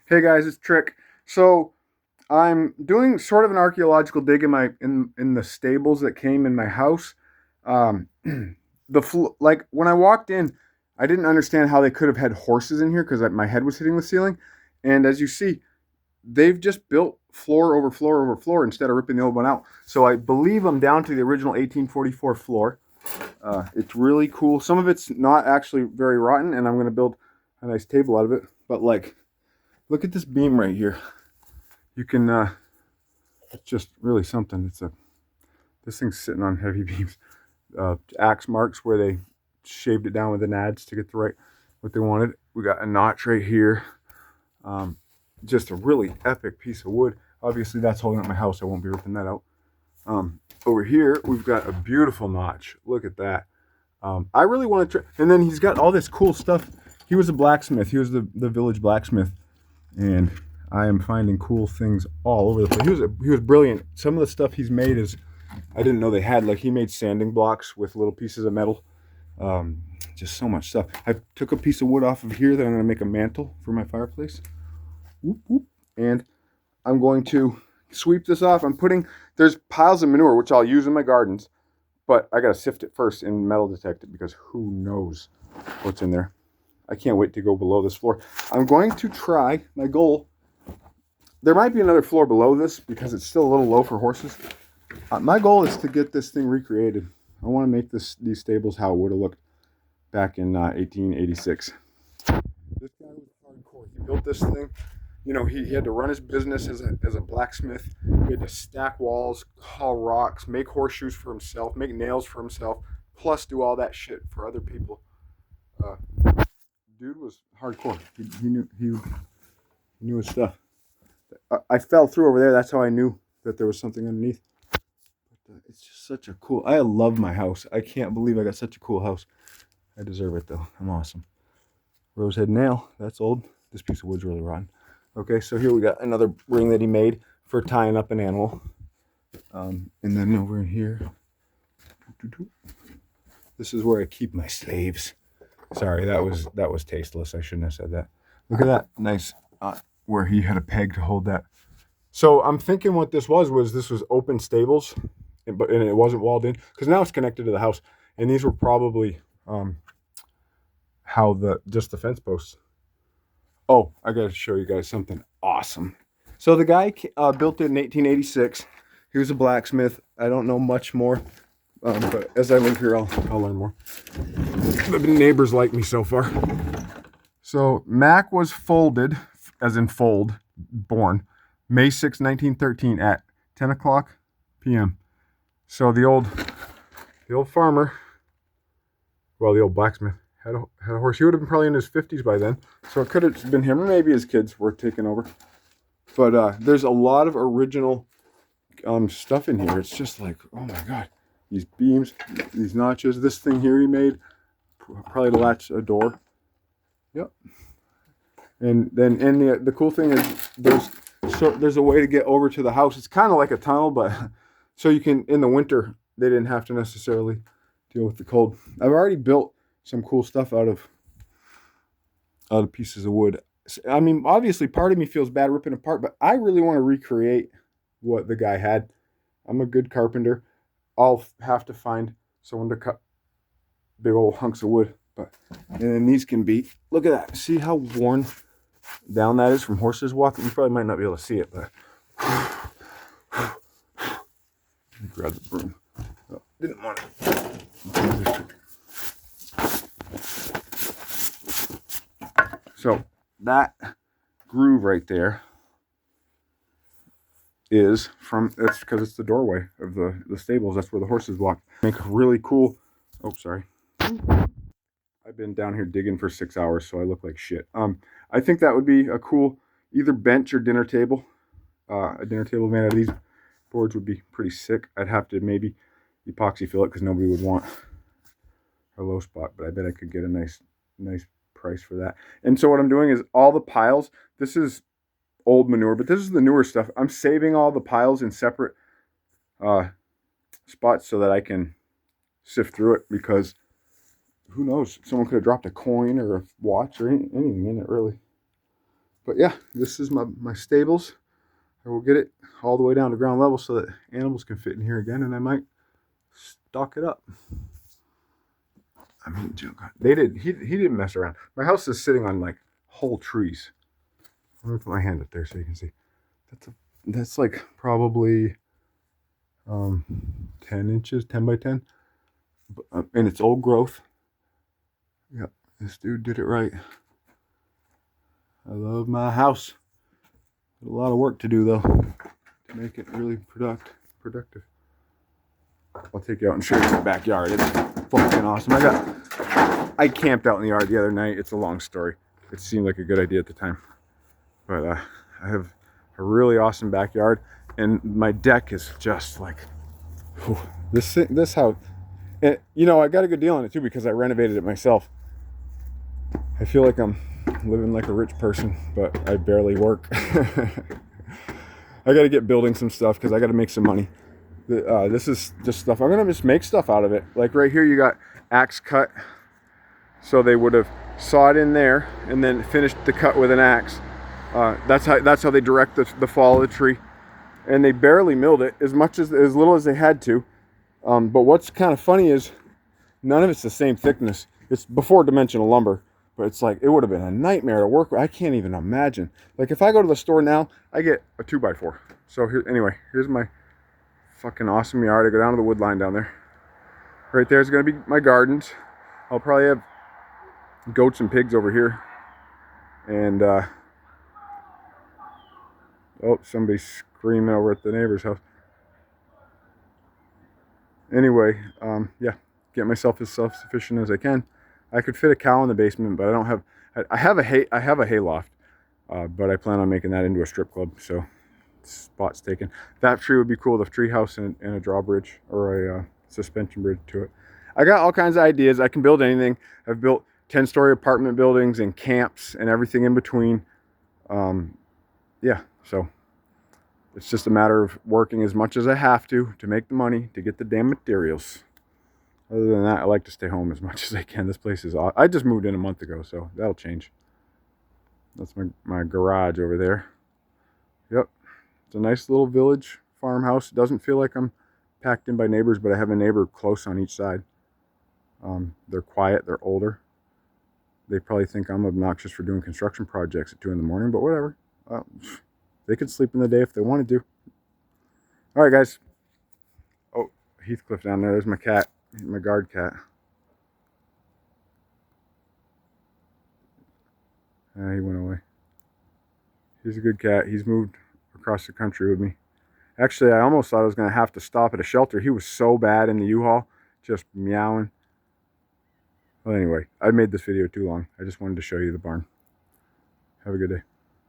Hey guys, it's Trick. So I'm doing sort of an archaeological dig in in the stables that came in my house. Um, like when I walked in, I didn't understand how they could have had horses in here because my head was hitting the ceiling. And as you see, they've just built floor over floor over floor instead of ripping the old one out. So I believe I'm down to the original 1844 floor. It's really cool. Some of it's not actually very rotten, and I'm going to build a nice table out of it. But like, look at this beam right here. You can, it's just really something. This thing's sitting on heavy beams. Axe marks where they shaved it down with the nads to get the right, what they wanted. We got a notch right here. Um, just a really epic piece of wood. Obviously that's holding up my house. I won't be ripping that out. Over here, we've got a beautiful notch. Look at that. I really want to try, and then he's got all this cool stuff. He was a blacksmith. He was the village blacksmith. And I am finding cool things all over the place. He was brilliant. Some of the stuff he's made is I didn't know they had. Like he made sanding blocks with little pieces of metal. Um, just so much stuff. I took a piece of wood off of here that I'm going to make a mantle for my fireplace. Whoop, whoop. And I'm going to sweep this off. There's piles of manure which I'll use in my gardens, but I got to sift it first and metal detect it because who knows what's in there. I can't wait to go below this floor. I'm going to try, my goal, there might be another floor below this because it's still a little low for horses. My goal is to get this thing recreated. I want to make these stables how it would have looked back in 1886. This guy was hardcore. He built this thing. You know, he had to run his business as a blacksmith. He had to stack walls, haul rocks, make horseshoes for himself, make nails for himself, plus do all that shit for other people. Uh, Dude was hardcore. He knew his stuff. I fell through over there. That's how I knew that there was something underneath. But it's just such a cool. I love my house. I can't believe I got such a cool house. I deserve it though. I'm awesome. Rosehead nail. That's old. This piece of wood's really rotten. Okay, so here we got another ring that he made for tying up an animal. And then over in here, this is where I keep my slaves. Sorry, that was tasteless. I shouldn't have said that. Look at that, nice, where he had a peg to hold that. So I'm thinking what this was open stables, and it wasn't walled in because now it's connected to the house. And these were probably how just the fence posts. Oh, I got to show you guys something awesome. So the guy built it in 1886. He was a blacksmith. I don't know much more, but as I live here, I'll learn more. The neighbors like me so far. So Mac was folded, as in fold, born May 6, 1913 at 10 o'clock p.m. So the old farmer, well, the old blacksmith, had a horse. He would have been probably in his 50s by then. So it could have been him, or maybe his kids were taking over. But there's a lot of original stuff in here. It's just like, oh my God. These beams, these notches, this thing here he made, probably to latch a door. Yep. And the cool thing is there's a way to get over to the house. It's kind of like a tunnel, but so you can, in the winter, they didn't have to necessarily deal with the cold. I've already built some cool stuff out of pieces of wood. I mean, obviously part of me feels bad ripping apart, but I really want to recreate what the guy had. I'm a good carpenter. I'll have to find someone to cut big old hunks of wood. And then these can be, look at that. See how worn down that is from horses walking? You probably might not be able to see it, but let me grab the broom. Oh, didn't want it. So that groove right there is that's because it's the doorway of the stables. That's where the horses walk. Make a really cool, oh, sorry. I've been down here digging for 6 hours, so I look like shit. I think that would be a cool either bench or dinner table. A dinner table made out of these boards would be pretty sick. I'd have to maybe epoxy fill it because nobody would want a low spot, but I bet I could get a nice price for that. And so what I'm doing is all the piles, this is old manure, but this is the newer stuff. I'm saving all the piles in separate spots so that I can sift through it because who knows? Someone could have dropped a coin or a watch or anything in it, really. But yeah, this is my stables. I will get it all the way down to ground level so that animals can fit in here again, and I might stock it up. I mean, he didn't mess around. My house is sitting on like whole trees. Let me put my hand up there so you can see. That's like probably 10 inches, 10 by 10, and it's old growth. Yep, this dude did it right. I love my house. A lot of work to do though to make it really productive. I'll take you out and show you my backyard. It's fucking awesome. I camped out in the yard the other night. It's a long story. It seemed like a good idea at the time, but I have a really awesome backyard, and my deck is just like whew, this house. And you know, I got a good deal on it too because I renovated it myself. I feel like I'm living like a rich person, but I barely work. I got to get building some stuff because I got to make some money. This is just stuff. I'm going to just make stuff out of it. Like right here, you got axe cut. So they would have sawed in there and then finished the cut with an axe. That's how they direct the fall of the tree. And they barely milled it as little as they had to. But what's kind of funny is none of it's the same thickness. It's before dimensional lumber. But it's like, it would have been a nightmare to work with. I can't even imagine. Like if I go to the store now, I get a 2x4. So anyway, here's my fucking awesome yard. I go down to the wood line down there. Right there's gonna be my gardens. I'll probably have goats and pigs over here. And oh, somebody's screaming over at the neighbor's house. Anyway, yeah, get myself as self-sufficient as I can. I could fit a cow in the basement, but I don't have. I have a hay loft, but I plan on making that into a strip club. So spot's taken. That tree would be cool. The tree house and a drawbridge or a suspension bridge to it. I got all kinds of ideas. I can build anything. I've built 10-story apartment buildings and camps and everything in between. Yeah, so it's just a matter of working as much as I have to make the money to get the damn materials. Other than that, I like to stay home as much as I can. This place is awesome. I just moved in a month ago, so that'll change. That's my garage over there. Yep. It's a nice little village farmhouse. It doesn't feel like I'm packed in by neighbors, but I have a neighbor close on each side. They're quiet. They're older. They probably think I'm obnoxious for doing construction projects at 2 in the morning, but whatever. They could sleep in the day if they wanted to. All right, guys. Oh, Heathcliff down there. There's my cat. My guard cat. He went away. He's a good cat. He's moved across the country with me. Actually, I almost thought I was going to have to stop at a shelter. He was so bad in the U-Haul, just meowing. Well, anyway, I made this video too long. I just wanted to show you the barn. Have a good day.